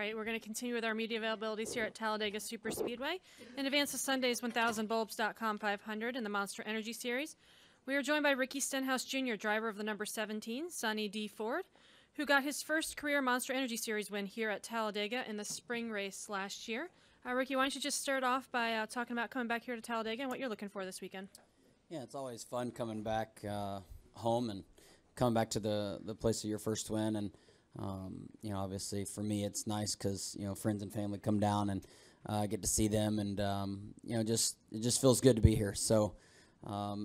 right, we're going to continue with our media availabilities here at Talladega Superspeedway. In advance of Sunday's 1000bulbs.com 500 in the Monster Energy Series, we are joined by Ricky Stenhouse Jr., driver of the number 17, Sonny D. Ford, who got his first career Monster Energy Series win here at Talladega in the spring race last year. Ricky, why don't you just start off by talking about coming back here to Talladega and what you're looking for this weekend? Yeah, it's always fun coming back home and coming back to the place of your first win. And, obviously for me it's nice because, friends and family come down and get to see them. And, it just feels good to be here. So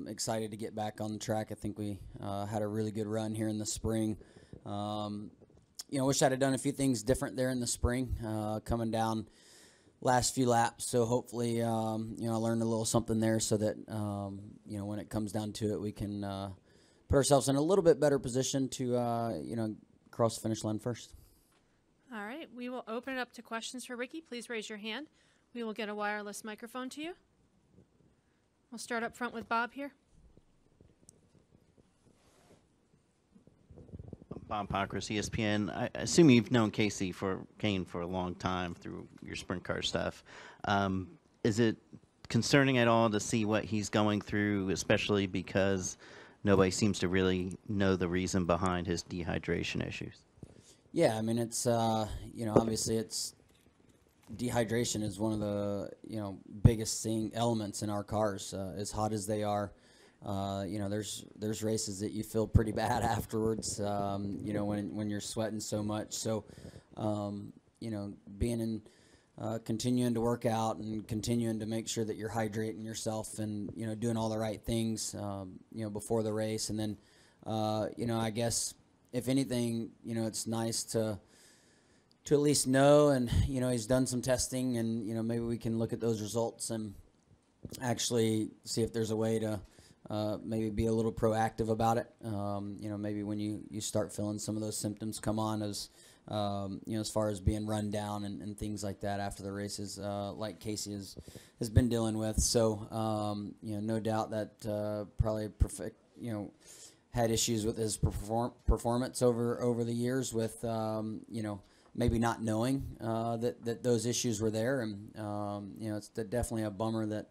excited to get back on the track. I think we had a really good run here in the spring. Wish I'd have done a few things different there in the spring, coming down last few laps. So hopefully, I learned a little something there so that, when it comes down to it, we can put ourselves in a little bit better position to, cross the finish line first. All right. We will open it up to questions for Ricky. Please raise your hand. We will get a wireless microphone to you. We'll start up front with Bob here. Bob Pockris, ESPN. I assume you've known Kane for a long time through your sprint car stuff. Is it concerning at all to see what he's going through, especially because nobody seems to really know the reason behind his dehydration issues? Yeah, I mean, it's, obviously it's dehydration is one of the, biggest elements in our cars, as hot as they are. There's races that you feel pretty bad afterwards, when you're sweating so much. So, being in, continuing to work out and continuing to make sure that you're hydrating yourself and, doing all the right things, before the race. And then, I guess if anything, it's nice to at least know, and, he's done some testing and, maybe we can look at those results and actually see if there's a way to, maybe be a little proactive about it. Maybe when you start feeling some of those symptoms come on as far as being run down and things like that after the races, like Casey has been dealing with. So, no doubt that probably had issues with his performance over the years with, maybe not knowing that those issues were there. And, it's definitely a bummer that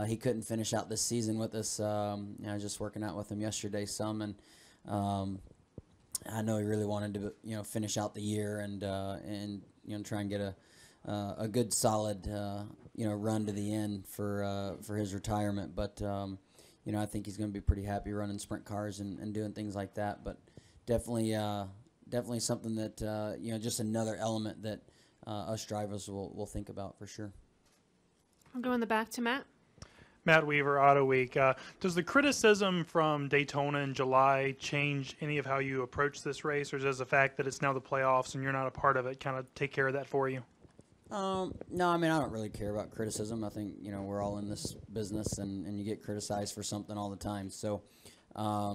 he couldn't finish out this season with us. I was just working out with him yesterday some, and I know he really wanted to, finish out the year and try and get a good solid, run to the end for his retirement. But I think he's going to be pretty happy running sprint cars and doing things like that. But definitely something that just another element that us drivers will think about for sure. I'll go in the back to Matt. Matt Weaver, Auto Week. Does the criticism from Daytona in July change any of how you approach this race, or does the fact that it's now the playoffs and you're not a part of it kind of take care of that for you? No, I mean, I don't really care about criticism. I think, we're all in this business and you get criticized for something all the time. So, I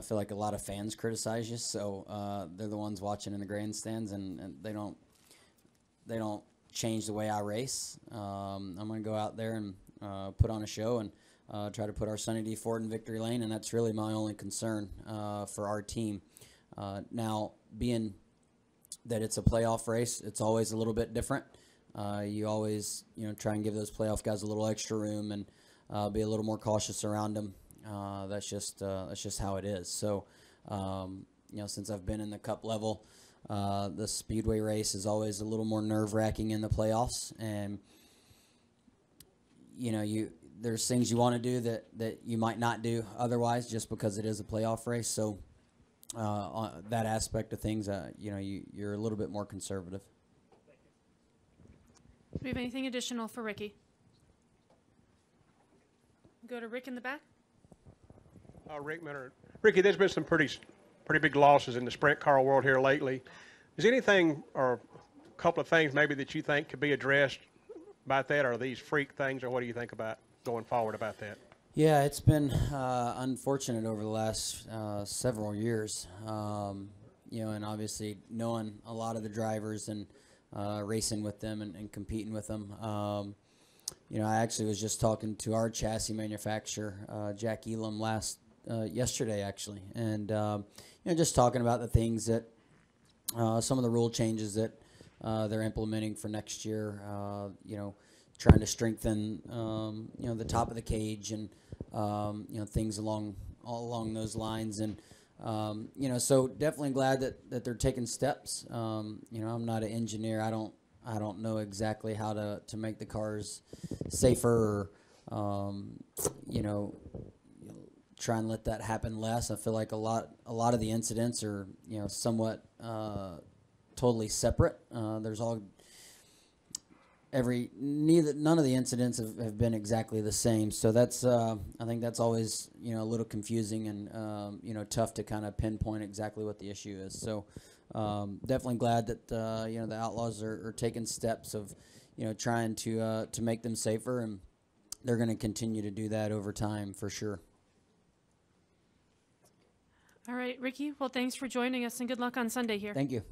feel like a lot of fans criticize you. So they're the ones watching in the grandstands, and they don't change the way I race. I'm going to go out there and put on a show and try to put our Sonny D. Ford in victory lane, and that's really my only concern for our team. Now, being that it's a playoff race, it's always a little bit different. You always, try and give those playoff guys a little extra room and be a little more cautious around them. That's just how it is. So, since I've been in the Cup level, the Speedway race is always a little more nerve-wracking in the playoffs, and there's things you want to do that you might not do otherwise just because it is a playoff race. So on that aspect of things, you're a little bit more conservative. Do we have anything additional for Ricky? Go to Rick in the back. Rick Minard. Ricky, there's been some pretty big losses in the sprint car world here lately. Is anything or a couple of things maybe that you think could be addressed about that, or are these freak things, or what do you think about going forward about that? Yeah, it's been unfortunate over the last several years, and obviously knowing a lot of the drivers and racing with them and competing with them. I actually was just talking to our chassis manufacturer, Jack Elam, yesterday actually, and just talking about the things that some of the rule changes that they're implementing for next year. Trying to strengthen the top of the cage and things all along those lines. And so definitely glad that they're taking steps. I'm not an engineer. I don't know exactly how to make the cars safer or try and let that happen less. I feel like a lot of the incidents are somewhat totally separate. None of the incidents have been exactly the same. So that's I think that's always a little confusing and tough to kind of pinpoint exactly what the issue is. So definitely glad that the Outlaws are taking steps of trying to make them safer, and they're going to continue to do that over time for sure. All right, Ricky. Well, thanks for joining us, and good luck on Sunday here. Thank you.